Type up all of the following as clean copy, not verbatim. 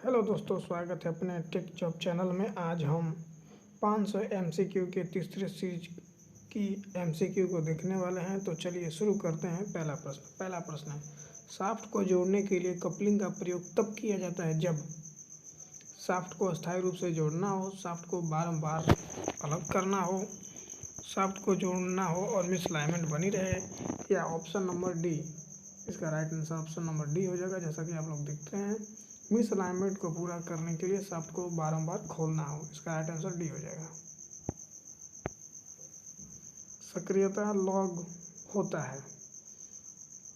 Hello दोस्तों, स्वागत है अपने टेक जॉब चैनल में। आज हम 500 एमसीक्यू के तीसरे सीरीज की एमसीक्यू को देखने वाले हैं। तो चलिए शुरू करते हैं। पहला प्रश्न है, शाफ्ट को जोड़ने के लिए कपलिंग का प्रयोग तब किया जाता है जब शाफ्ट को अस्थायी रूप से जोड़ना हो, शाफ्ट को बारंबार अलग करना हो, शाफ्ट को जोड़ना हो और मिसअलाइनमेंट बनी रहे, या ऑप्शन नंबर डी। इसका right answer option number D हो जाएगा। जैसा कि आप लोग देखते हैं, मिस अलाइनमेंट को पूरा करने के लिए शाफ्ट को बारंबार खोलना हो। इसका राइट आंसर डी हो जाएगा। सक्रियता लॉग होता है।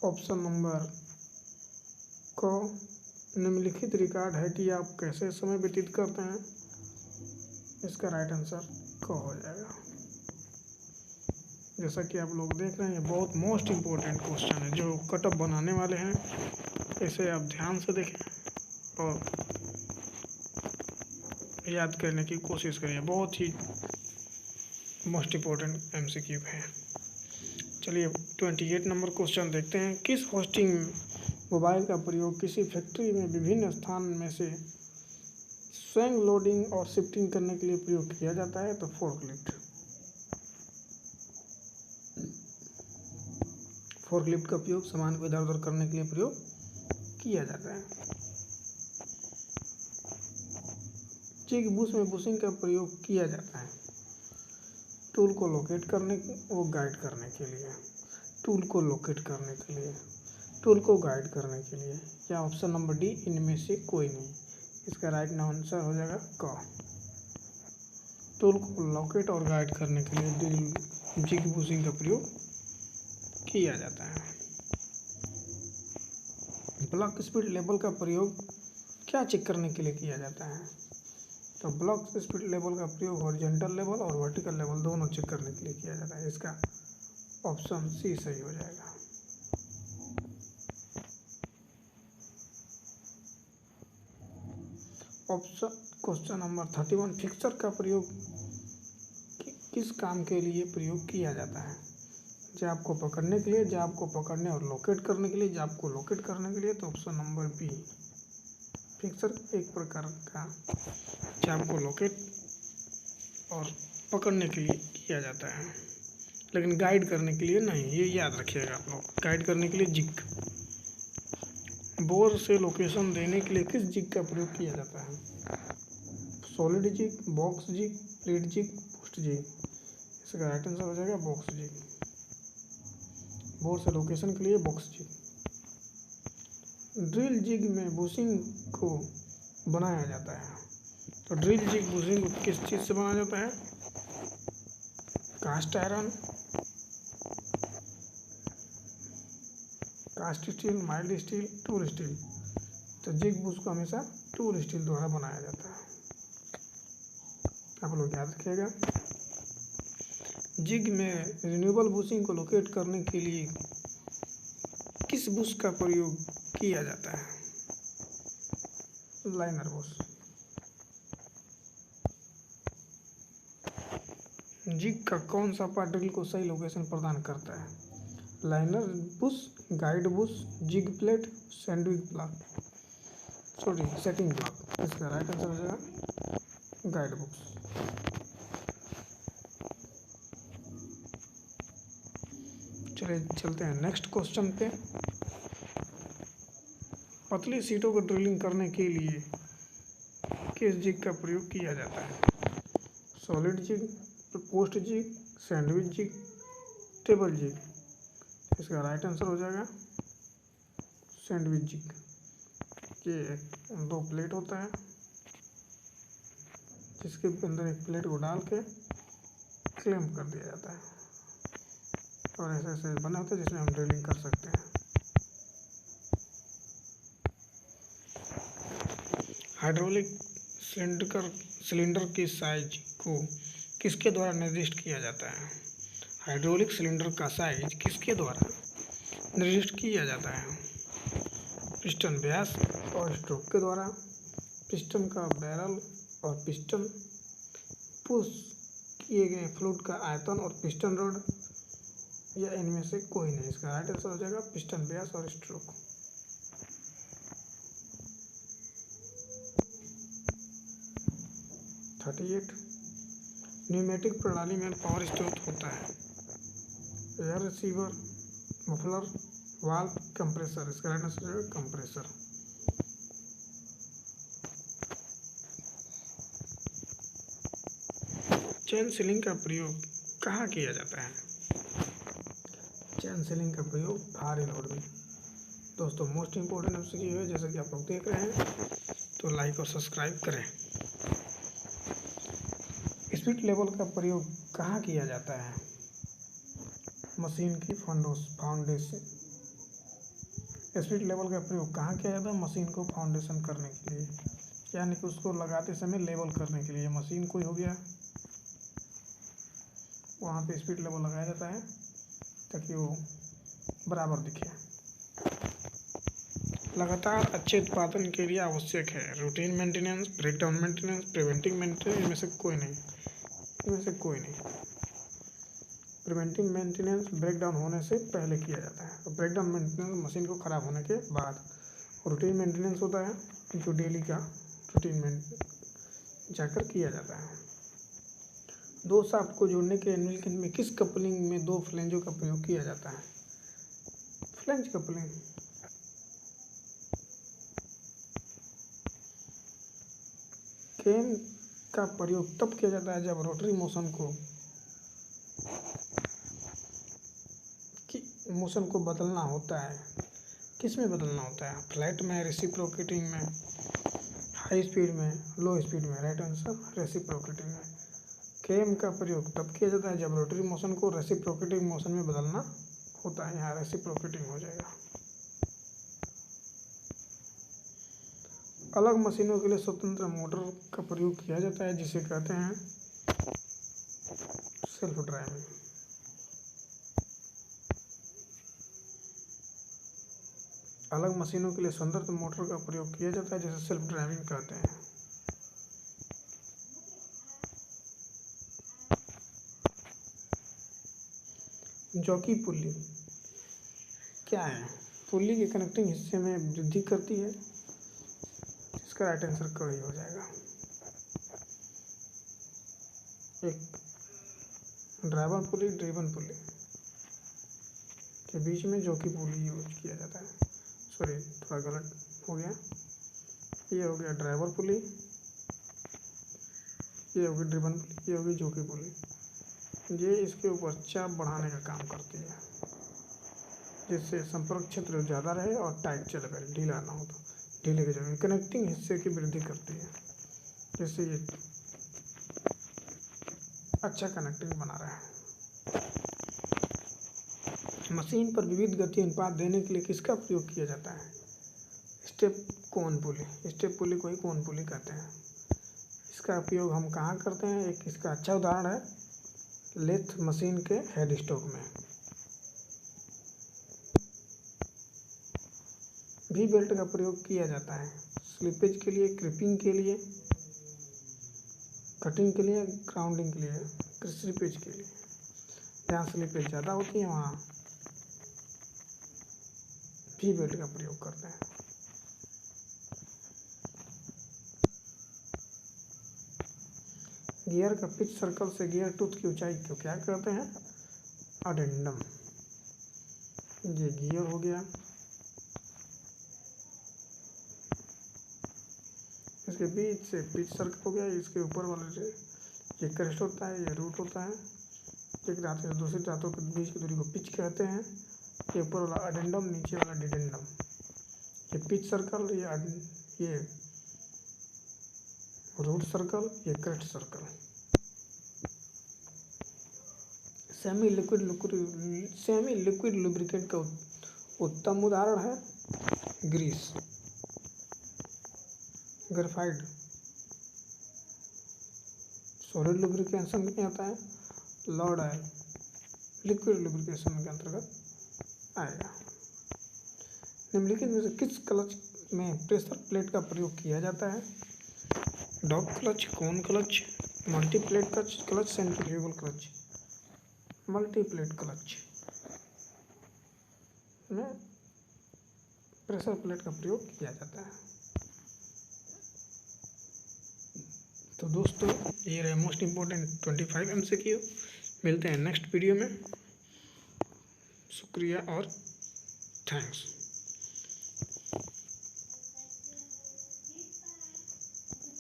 ऑप्शन नंबर को निम्नलिखित रिकॉर्ड है कि आप कैसे समय व्यतीत करते हैं। इसका राइट आंसर को हो जाएगा। जैसा कि आप लोग देख रहे हैं, ये बहुत मोस्ट इम्पोर्टेंट क्वेश्चन है जो कटअप बनाने वाले हैं। इसे आप ध्यान से देखें और याद करने की कोशिश करिए। बहुत ही मोस्ट इम्पोर्टेंट एमसीक्यू है। चलिए 28 नंबर क्वेश्चन देखते हैं। किस होस्टिंग मोबाइल का प्रयोग किसी फैक्ट्री में विभिन्न स्थान में से स्वयं लोडिंग और शिफ्टिंग करने के लिए प्रयोग किया जाता है? तो फोर्कलिफ्ट का उपयोग सामान को इधर उधर करने के लिए प्रयोग किया जाता है। चिक बुश में बुशिंग का प्रयोग किया जाता है टूल को लोकेट करने वो गाइड करने के लिए, टूल को लोकेट करने के लिए, टूल को गाइड करने के लिए, या ऑप्शन नंबर डी इनमें से कोई नहीं। इसका राइट आंसर हो जाएगा क। टूल को लोकेट और गाइड करने के लिए जिग बुशिंग का प्रयोग किया जाता है। ब्लॉक स्पीड लेवल का प्रयोग क्या चेक करने के लिए किया जाता है? तो ब्लॉक स्पीड लेवल का प्रयोग हॉरिजॉन्टल लेवल और वर्टिकल लेवल दोनों चेक करने के लिए किया जाता है। इसका ऑप्शन सी सही हो जाएगा। क्वेश्चन नंबर 31, फिक्सर का प्रयोग किस काम के लिए प्रयोग किया जाता है? जाप को पकड़ने के लिए, जाप को पकड़ने और लोकेट करने के लिए, जाप को लोकेट करने के लिए। तो ऑप्शन नंबर बी। फिक्सर एक प्रकार का जाप को लोकेट और पकड़ने के लिए किया जाता है, लेकिन गाइड करने के लिए नहीं। ये याद रखिएगा आप लोग। गाइड करने के लिए जिग। बोर से लोकेशन देने के लिए किस जिग का प्रयोग किया जाता है? Solid jig, box jig, lead jig, post jig. इसका राइट आंसर हो जाएगा बॉक्स जिग। बोर से लोकेशन के लिए बॉक्स जिग। ड्रिल जिग में बुशिंग को बनाया जाता है। तो ड्रिल जिग बुशिंग को किस चीज़ से बनाया जाता है? Cast iron, cast steel, mild steel, tool steel. तो जिग बुश को हमेशा टूल स्टील द्वारा बनाया जाता है। आप लोग याद रखिएगा। जिग में रिन्यूएबल बुशिंग को लोकेट करने के लिए किस बुश का प्रयोग किया जाता है? Liner Bush. जिग का कौन सा पार्ट ड्रिल को सही लोकेशन प्रदान करता है? Liner bush, guide bush, jig plate, setting block. इसका राइट आंसर हो जाएगा गाइड बुश। चलिए चलते हैं नेक्स्ट क्वेश्चन पे। पतली सीटों को ड्रिलिंग करने के लिए किस जिग का प्रयोग किया जाता है? Solid jig, post jig, sandwich jig, table jig. इसका राइट आंसर हो जाएगा सैंडविच जिग। ये दो प्लेट होता है जिसके अंदर एक प्लेट को डाल के क्लैंप कर दिया जाता है और ऐसे ऐसे बने होते हैं जिसमें हम ड्रिलिंग कर सकते हैं। हाइड्रोलिक सिलेंडर की साइज को किसके द्वारा निर्दिष्ट किया जाता है? हाइड्रोलिक सिलेंडर का साइज किसके द्वारा निर्दिष्ट किया जाता है? पिस्टन व्यास और स्ट्रोक के द्वारा, पिस्टन का बैरल और पिस्टन पुश किए गए फ्लूइड का आयतन और पिस्टन रॉड, या इनमें से कोई नहीं। इसका राइट आंसर हो जाएगा पिस्टन व्यास और स्ट्रोक। 38। न्यूमेटिक प्रणाली में पावर स्रोत होता है air receiver, muffler, valve, compressor. इसका राइट आंसर है कंप्रेसर। चेन सीलिंग का प्रयोग कहाँ किया जाता है? चेन सीलिंग का प्रयोग भारी लोड में। दोस्तों मोस्ट इम्पोर्टेंट एमसीक्यू है, जैसा कि आप लोग देख रहे हैं, तो लाइक और सब्सक्राइब करें। स्पीड लेवल का प्रयोग कहाँ किया जाता है? मशीन की फाउंडेशन। स्पीड लेवल का प्रयोग कहाँ किया जाता है? मशीन को फाउंडेशन करने के लिए, यानी कि उसको लगाते समय लेवल करने के लिए। मशीन कोई हो गया, वहाँ पे स्पीड लेवल लगाया जाता है ताकि वो बराबर दिखे। लगातार अच्छे उत्पादन के लिए आवश्यक है routine maintenance, breakdown maintenance, preventive maintenance. इनमें से कोई नहीं। प्रिवेंटिव मेंटेनेंस ब्रेकडाउन होने से पहले किया जाता है, और ब्रेकडाउन मेंटेनेंस मशीन को ख़राब होने के बाद। रूटीन मेंटेनेंस होता है जो डेली का रूटीन में जाकर किया जाता है। दो शाफ्ट को जोड़ने के एनविल में किस कपलिंग में दो फ्लेंजों का प्रयोग किया जाता है? Flange coupling. केम का प्रयोग तब किया जाता है जब रोटरी मोशन को बदलना होता है। किस में बदलना होता है? फ्लैट में, रेसिप्रोकेटिंग में, हाई स्पीड में, लो स्पीड में। राइट आंसर रेसिप्रोकेटिंग में। केम का प्रयोग तब किया जाता है जब रोटरी मोशन को रेसिप्रोकेटिंग मोशन में बदलना होता है। यहाँ रेसिप्रोकेटिंग हो जाएगा। अलग मशीनों के लिए स्वतंत्र मोटर का प्रयोग किया जाता है जिसे कहते हैं सेल्फ ड्राइविंग। अलग मशीनों के लिए स्वतंत्र मोटर का प्रयोग किया जाता है जिसे सेल्फ ड्राइविंग कहते हैं। जॉकी पुल्ली क्या है? पुल्ली के कनेक्टिंग हिस्से में वृद्धि करती है। इसका राइट आंसर कड़ी हो जाएगा। एक ड्राइवर पुली, ड्रिवन पुली के बीच में जॉकी पुली यूज किया जाता है। सॉरी, थोड़ा गलत हो गया। ये हो गया ड्राइवर पुली, ये होगी ड्रिवन पुली, ये होगी जॉकी पुली। ये इसके ऊपर चाप बढ़ाने का काम करती है जिससे संपर्क क्षेत्र ज़्यादा रहे और टाइट चले गए, ढीला ना हो। तो ढीले की जगह कनेक्टिंग हिस्से की वृद्धि करती है जिससे ये अच्छा कनेक्टिंग बना रहा है। मशीन पर विविध गति अनुपात देने के लिए किसका प्रयोग किया जाता है? स्टेप कोन पुली। स्टेप पुली को ही कोन पुली कहते हैं। इसका उपयोग हम कहाँ करते हैं? एक इसका अच्छा उदाहरण है लेथ मशीन के हेड स्टॉक में। भी बेल्ट का प्रयोग किया जाता है स्लिपेज के लिए, क्रिपिंग के लिए, कटिंग के लिए, ग्राउंडिंग के लिए, स्लिपेज के लिए। जहाँ स्लिपेज ज़्यादा होती है वहाँ भी बेल्ट का प्रयोग करते हैं। गियर का पिच सर्कल से गियर टूथ की ऊंचाई को क्या कहते हैं? अडेंडम। ये गियर हो गया। इसके बीच से पिच सर्कल हो गया। इसके ऊपर वाले ये क्रेस्ट होता है, ये रूट होता है। एक दांत से दूसरे दांतों के बीच की दूरी को पिच कहते हैं। ये ऊपर वाला अडेंडम, नीचे वाला डिडेंडम। ये पिच सर्कल, ये रूट सर्कल, ये crest circle. Semi liquid lubricant का उत्तम उदाहरण है ग्रीस, ग्रेफाइट। सॉलिड लुब्रिकेशन में आता है लॉर्ड ऑयल, लिक्विड लुब्रिकेशन के अंतर्गत आएगा। निम्नलिखित में से किस क्लच में प्रेशर प्लेट का प्रयोग किया जाता है? Dog clutch, cone clutch, multiplate clutch, centrifugal clutch. Multiplate clutch में प्रेशर प्लेट का प्रयोग किया जाता है। तो दोस्तों ये रहे मोस्ट इम्पोर्टेंट 25 MCQ। मिलते हैं नेक्स्ट वीडियो में। शुक्रिया और थैंक्स।